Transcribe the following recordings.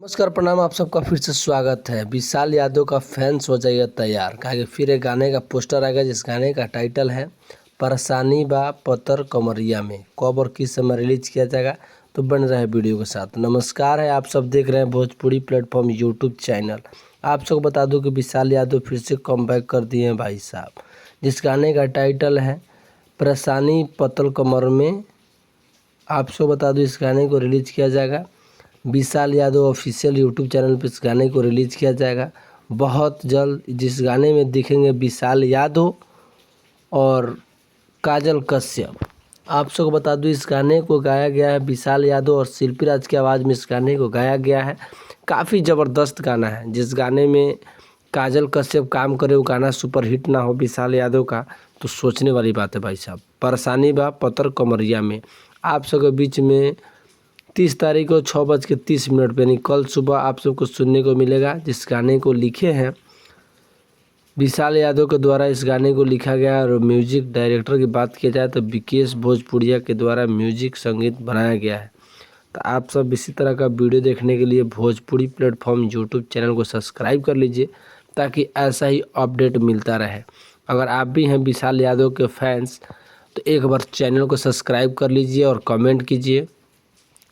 नमस्कार प्रणाम। आप सबका फिर से स्वागत है। विशाल यादव का फैंस हो जाइए तैयार, कहा कि फिर एक गाने का पोस्टर आएगा जिस गाने का टाइटल है परेशानी बा पतर कमरिया में। कब और किस समय रिलीज किया जाएगा, तो बन रहे वीडियो के साथ। नमस्कार है, आप सब देख रहे हैं भोजपुरी प्लेटफॉर्म यूट्यूब चैनल। आप सबको बता दूं कि विशाल यादव फिर से कमबैक कर दिए हैं भाई साहब, जिस गाने का टाइटल है परेशानी पतल कमर में। आप सबको बता दूं इस गाने को रिलीज किया जाएगा विशाल यादव ऑफिशियल यूट्यूब चैनल पर। इस गाने को रिलीज किया जाएगा बहुत जल्द। जिस गाने में दिखेंगे विशाल यादव और काजल कश्यप। आप सबको बता दूं इस गाने को गाया गया है विशाल यादव और शिल्पी राज की आवाज़ में इस गाने को गाया गया है। काफ़ी ज़बरदस्त गाना है। जिस गाने में काजल कश्यप काम करे वो गाना सुपर हिट ना हो विशाल यादव का, तो सोचने वाली बात है भाई साहब। परेशानी बा पतर कमरिया में आप सबके बीच में 30 तारीख को 6:30 पे यानी कल सुबह आप सबको सुनने को मिलेगा। जिस गाने को लिखे हैं विशाल यादव के द्वारा इस गाने को लिखा गया और म्यूजिक डायरेक्टर की बात की जाए तो विकेश भोजपुरिया के द्वारा म्यूजिक संगीत बनाया गया है। तो आप सब इसी तरह का वीडियो देखने के लिए भोजपुरी प्लेटफॉर्म यूट्यूब चैनल को सब्सक्राइब कर लीजिए, ताकि ऐसा ही अपडेट मिलता रहे। अगर आप भी हैं विशाल यादव के फैंस तो एक बार चैनल को सब्सक्राइब कर लीजिए और कमेंट कीजिए,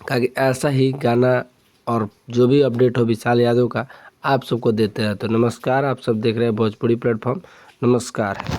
ताकि ऐसा ही गाना और जो भी अपडेट हो विशाल यादव का आप सबको देते हैं। तो नमस्कार, आप सब देख रहे हैं भोजपुरी प्लेटफॉर्म। नमस्कार।